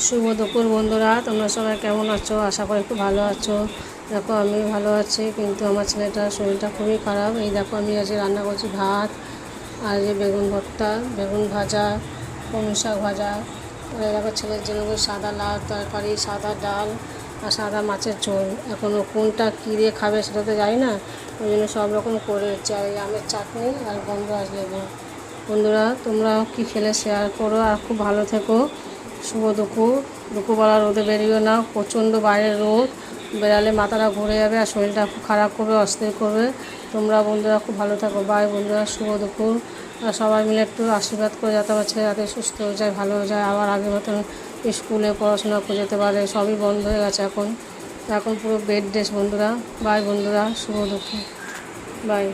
শুভ দুপুর বন্ধুরা, তোমরা সবাই কেমন আছো? আশা করি একটু ভালো আছো। দেখো আমি ভালো আছি, কিন্তু আমার ছেলেটার শরীরটা খুবই খারাপ। এই দেখো আমি আজকে রান্না করছি ভাত, আর যে বেগুন ভর্তা, বেগুন ভাজা, কলমি শাক ভাজা, আর দেখো ছেলের জন্য সাদা লাউ তরকারি, সাদা ডাল আর সাদা মাছের ঝোল। এখনও কোনটা কী দিয়ে খাবে সেটা তো জানি না, ওই জন্য সব রকম করে চাই, আমের চাটনি আর গন্ধরাজ লেবু। বন্ধুরা তোমরা কী খেলে শেয়ার করো, আর খুব ভালো থেকো। শুভ দুপুরবেলা রোদে বেরিয়েও না, প্রচণ্ড বাইরে রোদ, বেরালে মাথাটা ঘুরে যাবে আর শরীরটা খুব খারাপ করবে, অস্থির করবে। তোমরা বন্ধুরা খুব ভালো থাকো। বাই বন্ধুরা, শুভ দুপুর। আর সবাই মিলে একটু আশীর্বাদ করে যাতে আমার ছেলে যাতে সুস্থ হয়ে যায়, ভালো হয়ে যায়, আবার আগের মতন স্কুলে পড়াশোনা করে যেতে পারে। সবই বন্ধ হয়ে গেছে এখন পুরো বেড রেস্ট বন্ধুরা। বাই বন্ধুরা, শুভ দুপুর। বাই।